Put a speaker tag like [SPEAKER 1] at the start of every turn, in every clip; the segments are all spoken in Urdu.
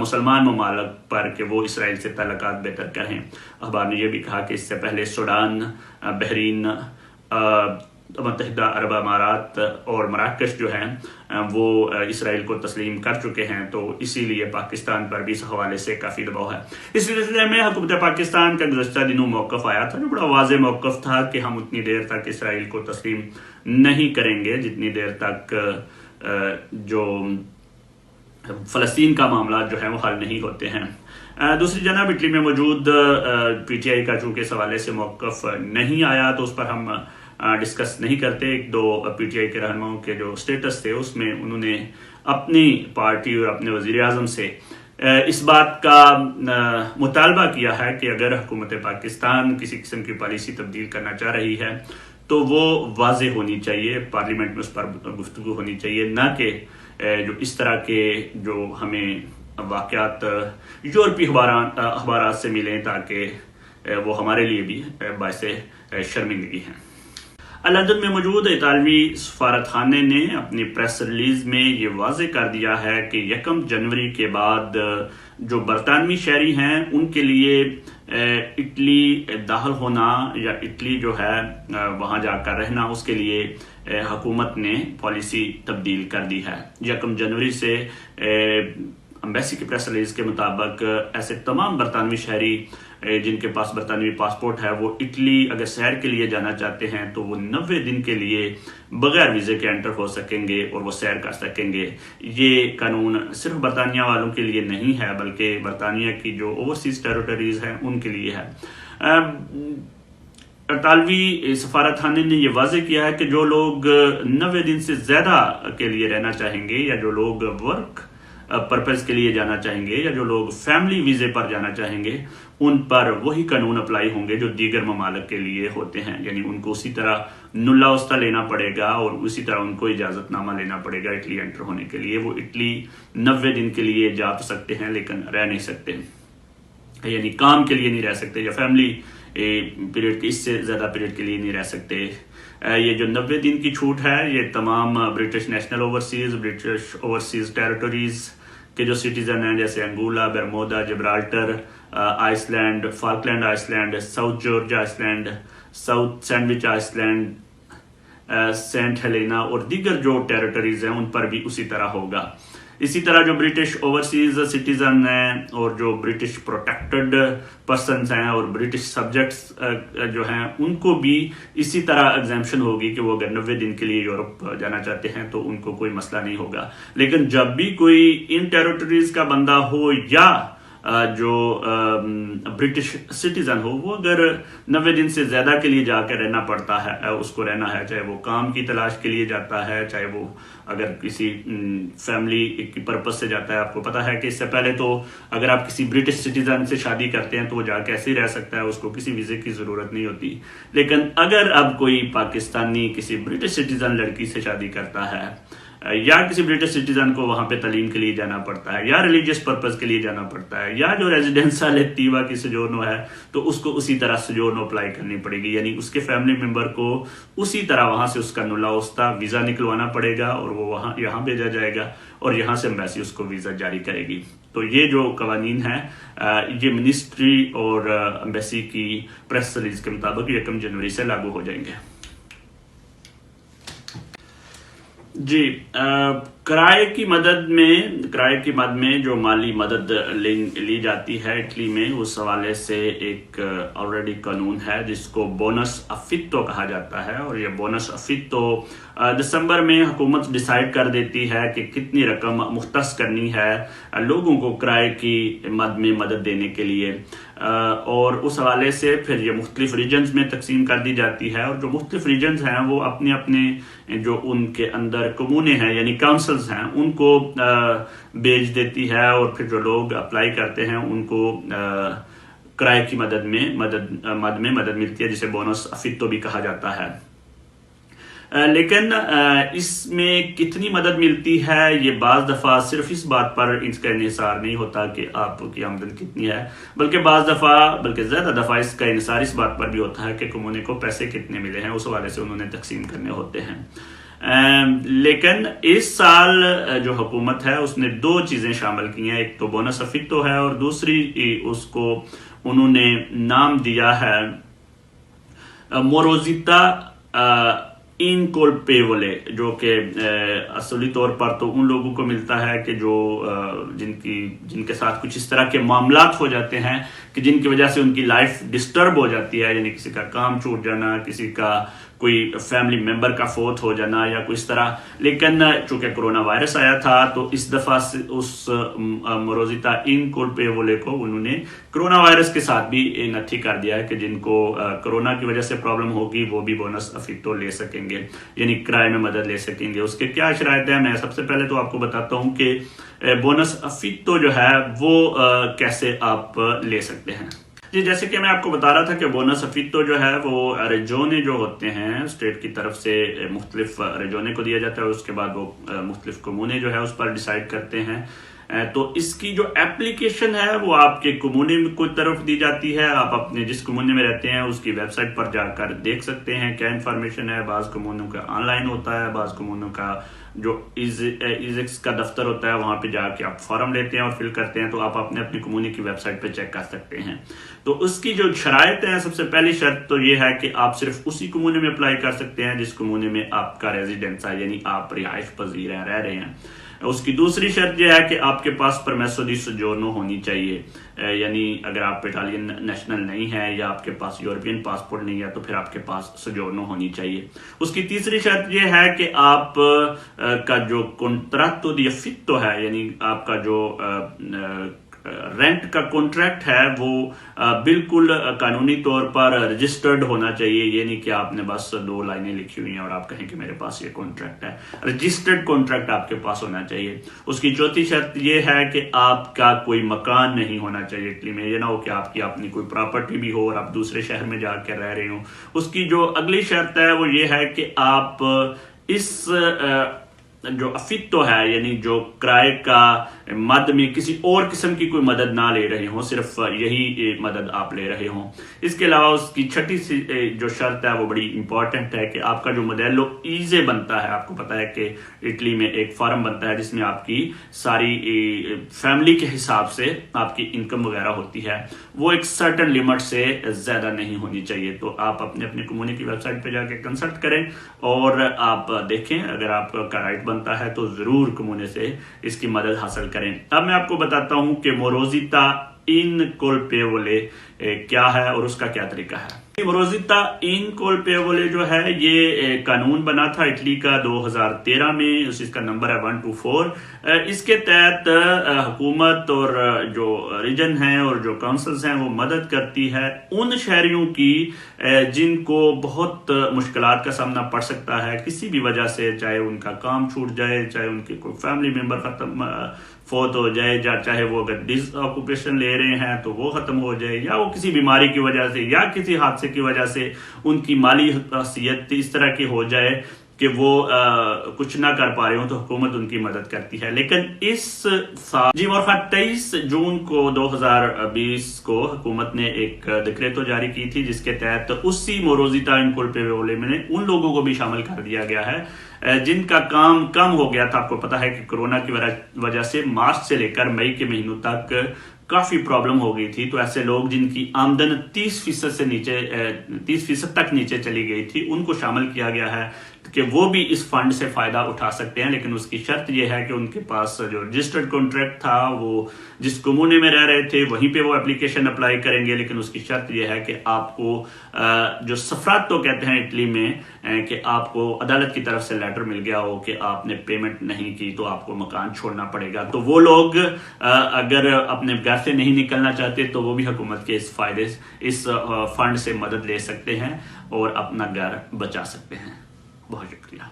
[SPEAKER 1] مسلمان ممالک پر کہ وہ اسرائیل سے تعلقات بہتر کریں۔ اخبار نے یہ بھی کہا کہ اس سے پہلے سوڈان، بحرین، متحدہ عرب امارات اور مراکش جو ہیں وہ اسرائیل کو تسلیم کر چکے ہیں، تو اسی لیے پاکستان پر بھی اس حوالے سے کافی دباؤ ہے۔ اس سلسلے میں حکومت پاکستان کا گزشتہ دنوں موقف آیا تھا جو بڑا واضح موقف تھا کہ ہم اتنی دیر تک اسرائیل کو تسلیم نہیں کریں گے جتنی دیر تک جو فلسطین کا معاملات جو ہیں وہ حل نہیں ہوتے ہیں۔ دوسری جانب اٹلی میں موجود پی ٹی آئی کا چونکہ اس حوالے سے موقف نہیں آیا تو اس پر ہم ڈسکس نہیں کرتے۔ ایک دو پی ٹی آئی کے رہنماؤں کے جو سٹیٹس تھے اس میں انہوں نے اپنی پارٹی اور اپنے وزیر اعظم سے اس بات کا مطالبہ کیا ہے کہ اگر حکومت پاکستان کسی قسم کی پالیسی تبدیل کرنا چاہ رہی ہے تو وہ واضح ہونی چاہیے، پارلیمنٹ میں اس پر گفتگو ہونی چاہیے، نہ کہ جو اس طرح کے جو ہمیں واقعات یورپی اخبارات سے ملیں تاکہ وہ ہمارے لیے بھی باعث شرمندگی ہیں۔ لندن میں موجود اطالوی سفارت خانے نے اپنی پریس ریلیز میں یہ واضح کر دیا ہے کہ 1 جنوری کے بعد جو برطانوی شہری ہیں ان کے لیے اٹلی داخل ہونا یا اٹلی جو ہے وہاں جا کر رہنا، اس کے لیے حکومت نے پالیسی تبدیل کر دی ہے۔ 1 جنوری سے امبیسی کی پریس ریلیز کے مطابق ایسے تمام برطانوی شہری جن کے پاس برطانوی پاسپورٹ ہے وہ اٹلی اگر سیر کے لیے جانا چاہتے ہیں تو وہ 90 دن کے لیے بغیر ویزے کے انٹر ہو سکیں گے اور وہ سیر کر سکیں گے۔ یہ قانون صرف برطانیہ والوں کے لیے نہیں ہے بلکہ برطانیہ کی جو اوورسیز ٹیریٹریز ہیں ان کے لیے ہے۔ اطالوی سفارت خانے نے یہ واضح کیا ہے کہ جو لوگ 90 دن سے زیادہ کے لیے رہنا چاہیں گے یا جو لوگ ورک پرپز کے لیے جانا چاہیں گے یا جو لوگ فیملی ویزے پر جانا چاہیں گے ان پر وہی قانون اپلائی ہوں گے جو دیگر ممالک کے لیے ہوتے ہیں، یعنی ان کو اسی طرح نلا اوستا لینا پڑے گا اور اسی طرح ان کو اجازت نامہ لینا پڑے گا اٹلی انٹر ہونے کے لیے۔ وہ اٹلی 90 دن کے لیے جا تو سکتے ہیں لیکن رہ نہیں سکتے، یعنی کام کے لیے نہیں رہ سکتے یا فیملی پیریڈ کے اس سے زیادہ پیریڈ کے لیے نہیں رہ سکتے۔ یہ جو 90 دن کی چھوٹ ہے یہ تمام British national overseas, British overseas territories کے جو سٹیزن ہیں جیسے Anguilla, Bermuda, Gibraltar, island, Falkland island, South Georgia island, South Sandwich island, Saint Helena اور دیگر جو ٹیریٹریز ہیں ان پر بھی اسی طرح ہوگا۔ اسی طرح جو برٹش اوورسیز سٹیزن ہیں اور جو برٹش پروٹیکٹڈ پرسنز ہیں اور برٹش سبجیکٹس جو ہیں ان کو بھی اسی طرح ایگزیمپشن ہوگی کہ وہ اگر 90 دن کے لیے یورپ جانا چاہتے ہیں تو ان کو کوئی مسئلہ نہیں ہوگا۔ لیکن جب بھی کوئی ان ٹیریٹریز کا بندہ ہو یا جو برٹش سٹیزن ہو وہ اگر 90 دن سے زیادہ کے لیے جا کے رہنا پڑتا ہے، اس کو رہنا ہے، چاہے وہ کام کی تلاش کے لیے جاتا ہے، چاہے وہ اگر کسی فیملی کی پرپس سے جاتا ہے۔ آپ کو پتا ہے کہ اس سے پہلے تو اگر آپ کسی برٹش سٹیزن سے شادی کرتے ہیں تو وہ جا کے ایسے ہی رہ سکتا ہے، اس کو کسی ویزے کی ضرورت نہیں ہوتی۔ لیکن اگر اب کوئی پاکستانی کسی برٹش سٹیزن لڑکی سے شادی کرتا ہے یا کسی برٹش سٹیزن کو وہاں پہ تعلیم کے لیے جانا پڑتا ہے یا ریلیجیس پرپز کے لیے جانا پڑتا ہے یا جو ریزیڈنس ایکٹیوا کی سجورنو ہے تو اس کو اسی طرح سجورنو اپلائی کرنی پڑے گی، یعنی اس کے فیملی ممبر کو اسی طرح وہاں سے اس کا نلا اوستا ویزا نکلوانا پڑے گا اور وہ یہاں بھیجا جائے گا اور یہاں سے ایمبیسی اس کو ویزا جاری کرے گی۔ تو یہ جو قوانین ہیں یہ منسٹری اور ایمبیسی کی پریس ریلیز کے مطابق 1 جنوری سے لاگو ہو جائیں گے۔ جی، کرائے کی مد میں جو مالی مدد لی جاتی ہے اٹلی میں، اس حوالے سے ایک آلریڈی قانون ہے جس کو بونس افیتو کہا جاتا ہے، اور یہ بونس افیتو دسمبر میں حکومت ڈیسائیڈ کر دیتی ہے کہ کتنی رقم مختص کرنی ہے لوگوں کو کرائے کی مد میں مدد دینے کے لیے، اور اس حوالے سے پھر یہ مختلف ریجنز میں تقسیم کر دی جاتی ہے، اور جو مختلف ریجنز ہیں وہ اپنے اپنے جو ان کے اندر کمونے ہیں یعنی کاؤنسلز ہیں ان کو بیچ دیتی ہے، اور پھر جو لوگ اپلائی کرتے ہیں ان کو کرائے کی مد میں مدد ملتی ہے جسے بونس افیتو بھی کہا جاتا ہے۔ لیکن اس میں کتنی مدد ملتی ہے یہ بعض دفعہ صرف اس بات پر اس کا انحصار نہیں ہوتا کہ آپ کی آمدن کتنی ہے، بلکہ زیادہ دفعہ اس کا انحصار اس بات پر بھی ہوتا ہے کہ کمونے کو پیسے کتنے ملے ہیں، اس حوالے سے انہوں نے تقسیم کرنے ہوتے ہیں۔ لیکن اس سال جو حکومت ہے اس نے 2 چیزیں شامل کی ہیں، ایک تو بونس افیکٹو ہے اور دوسری اس کو انہوں نے نام دیا ہے موروزیتا انکولپیبلے، جو کہ اصولی طور پر تو ان لوگوں کو ملتا ہے کہ جو جن کے ساتھ کچھ اس طرح کے معاملات ہو جاتے ہیں کہ جن کی وجہ سے ان کی لائف ڈسٹرب ہو جاتی ہے، یعنی کسی کا کام چھوٹ جانا، کسی کا کوئی فیملی ممبر کا فوت ہو جانا یا کوئی اس طرح. لیکن چونکہ کرونا وائرس آیا تھا تو اس دفعہ اس موروزیتا انکولپیبلے کو انہوں نے کرونا وائرس کے ساتھ بھی نتھی کر دیا ہے کہ جن کو کرونا کی وجہ سے پرابلم ہوگی وہ بھی بونس افیکٹو لے سکیں گے، یعنی کرائے میں مدد لے سکیں گے. اس کے کیا شرائط ہیں، میں سب سے پہلے تو آپ کو بتاتا ہوں کہ بونس افیکٹو جو ہے وہ کیسے آپ لے سکتے ہیں. جی، جیسے کہ میں آپ کو بتا رہا تھا کہ بونس افیکٹو جو ہے وہ ریجونے جو ہوتے ہیں اسٹیٹ کی طرف سے مختلف ریجونے کو دیا جاتا ہے، اس کے بعد وہ مختلف کمونے جو ہے اس پر ڈیسائیڈ کرتے ہیں. تو اس کی جو اپلیکیشن ہے وہ آپ کے کمونے کو طرف دی جاتی ہے. آپ اپنے جس کمونے میں رہتے ہیں اس کی ویب سائٹ پر جا کر دیکھ سکتے ہیں کیا انفارمیشن ہے. بعض کمونوں کا آن لائن ہوتا ہے، بعض کمونوں کا جو ایزیکس کا دفتر ہوتا ہے وہاں پہ جا کے آپ فارم لیتے ہیں اور فل کرتے ہیں. تو آپ اپنے کمونے کی ویب سائٹ پہ چیک کر سکتے ہیں. تو اس کی جو شرائط ہیں، سب سے پہلی شرط تو یہ ہے کہ آپ صرف اسی کمونے میں اپلائی کر سکتے ہیں جس کمونے میں آپ کا ریزیڈنس ہے، یعنی آپ رہائش پذیر ہیں، رہ رہے ہیں. اس کی دوسری شرط یہ ہے کہ آپ کے پاس پرمیسو دی سوجورنو ہونی چاہیے، یعنی اگر آپ اٹالین نیشنل نہیں ہیں یا آپ کے پاس یورپین پاسپورٹ نہیں ہے تو پھر آپ کے پاس سوجورنو ہونی چاہیے. اس کی تیسری شرط یہ ہے کہ آپ کا جو کنٹراتو دی افیکٹو ہے، یعنی آپ کا جو رینٹ کا کانٹریکٹ ہے وہ بالکل قانونی طور پر رجسٹرڈ ہونا چاہیے. یہ نہیں کہ آپ نے بس 2 لائنیں لکھی ہوئی ہیں اور آپ کہیں کہ میرے پاس یہ کانٹریکٹ ہے. رجسٹرڈ کانٹریکٹ آپ کے پاس ہونا چاہیے. اس کی چوتھی شرط یہ ہے کہ آپ کا کوئی مکان نہیں ہونا چاہیے اٹلی میں. یہ نہ ہو کہ آپ کی اپنی کوئی پراپرٹی بھی ہو اور آپ دوسرے شہر میں جا کے رہ رہے ہوں. اس کی جو اگلی شرط ہے وہ یہ ہے کہ آپ اس جو افیکٹو ہے، یعنی جو کرائے کا مد میں کسی اور قسم کی کوئی مدد نہ لے رہے ہوں، صرف یہی مدد آپ لے رہے ہوں. اس کے علاوہ اس کی چھٹی جو شرط ہے وہ بڑی امپورٹنٹ ہے کہ آپ کا جو موڈیلو ایزے بنتا ہے، آپ کو پتا ہے کہ اٹلی میں ایک فارم بنتا ہے جس میں آپ کی ساری فیملی کے حساب سے آپ کی انکم وغیرہ ہوتی ہے، وہ ایک سرٹن لیمٹ سے زیادہ نہیں ہونی چاہیے. تو آپ اپنے کمونے کی ویب سائٹ پہ جا کے کنسلٹ کریں اور آپ دیکھیں، اگر آپ کا رائٹ بنتا ہے تو ضرور کمونے سے اس کی مدد حاصل کریں. اب میں آپ کو بتاتا ہوں کہ موروزیتا انکولپیبلے کیا ہے اور اس کا کیا طریقہ ہے. موروزیتا انکولپیبلے جو ہے یہ قانون بنا تھا اٹلی کا 2013 میں، اس کا نمبر ہے 124. اس کے تحت حکومت اور جو ریجن ہیں اور جو کونسلز ہیں وہ مدد کرتی ہے ان شہریوں کی جن کو بہت مشکلات کا سامنا پڑ سکتا ہے کسی بھی وجہ سے، چاہے ان کا کام چھوٹ جائے، چاہے ان کے کوئی فیملی ممبر فوت ہو جائے، چاہے وہ اگر ڈس آکوپیشن لے رہے ہیں تو وہ ختم ہو جائے، یا وہ کسی بیماری کی وجہ سے یا کسی حادثے کی وجہ سے ان کی مالی حیثیت اس طرح کی ہو جائے کہ وہ کچھ نہ کر پا رہے ہوں تو حکومت ان کی مدد کرتی ہے. لیکن اس سال 23 جون کو 2020 کو حکومت نے ایک ڈکریتو جاری کی تھی جس کے تحت اسی موروزیتا انکولپیبلے میں ان لوگوں کو بھی شامل کر دیا گیا ہے جن کا کام کم ہو گیا تھا. آپ کو پتا ہے کہ کورونا کی وجہ سے مارچ سے لے کر مئی کے مہینوں تک کافی پرابلم ہو گئی تھی. تو ایسے لوگ جن کی آمدن 30% تک نیچے چلی گئی تھی ان کو شامل کیا گیا ہے کہ وہ بھی اس فنڈ سے فائدہ اٹھا سکتے ہیں. لیکن اس کی شرط یہ ہے کہ ان کے پاس جو رجسٹرڈ کانٹریکٹ تھا، وہ جس کمونے میں رہ رہے تھے وہیں پہ وہ اپلیکیشن اپلائی کریں گے. لیکن اس کی شرط یہ ہے کہ آپ کو جو سفراتو کہتے ہیں اٹلی میں، کہ آپ کو عدالت کی طرف سے لیٹر مل گیا ہو کہ آپ نے پیمنٹ نہیں کی تو آپ کو مکان چھوڑنا پڑے گا. تو وہ لوگ اگر اپنے گھر سے نہیں نکلنا چاہتے تو وہ بھی حکومت کے اس فنڈ سے مدد لے سکتے ہیں اور اپنا گھر بچا سکتے ہیں. بہت شکریہ.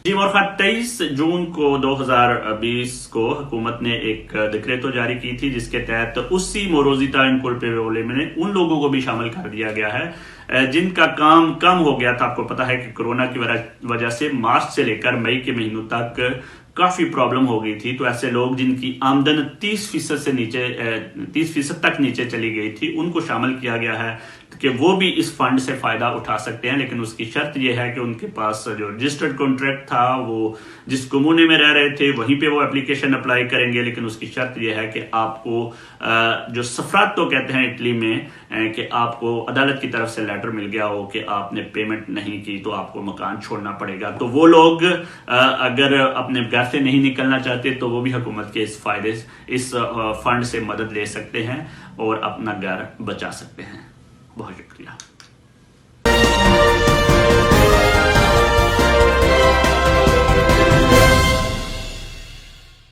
[SPEAKER 1] جی مورخہ 23 جون کو 2020 کو حکومت نے ایک ڈکریتو جاری کی تھی جس کے تحت اسی موروزیتا انکولپیبل میں ان لوگوں کو بھی شامل کر دیا گیا ہے جن کا کام کم ہو گیا تھا. آپ کو پتا ہے کہ کورونا کی وجہ سے مارچ سے لے کر مئی کے مہینوں تک کافی پرابلم ہو گئی تھی. تو ایسے لوگ جن کی آمدن 30% تک نیچے چلی گئی تھی ان کو شامل کیا گیا ہے کہ وہ بھی اس فنڈ سے فائدہ اٹھا سکتے ہیں. لیکن اس کی شرط یہ ہے کہ ان کے پاس جو رجسٹرڈ کانٹریکٹ تھا وہ جس کمونے میں رہ رہے تھے وہیں پہ وہ اپلیکیشن اپلائی کریں گے. لیکن اس کی شرط یہ ہے کہ آپ کو جو سفراتو کہتے ہیں اٹلی میں کہ آپ کو عدالت کی طرف سے لیٹر مل گیا ہو کہ آپ نے پیمنٹ نہیں کی تو آپ کو مکان چھوڑنا پڑے گا. تو وہ لوگ اگر اپنے گھر سے نہیں نکلنا چاہتے تو وہ بھی حکومت کے اس فنڈ سے مدد لے سکتے ہیں اور اپنا گھر بچا سکتے ہیں. بہت شکریہ.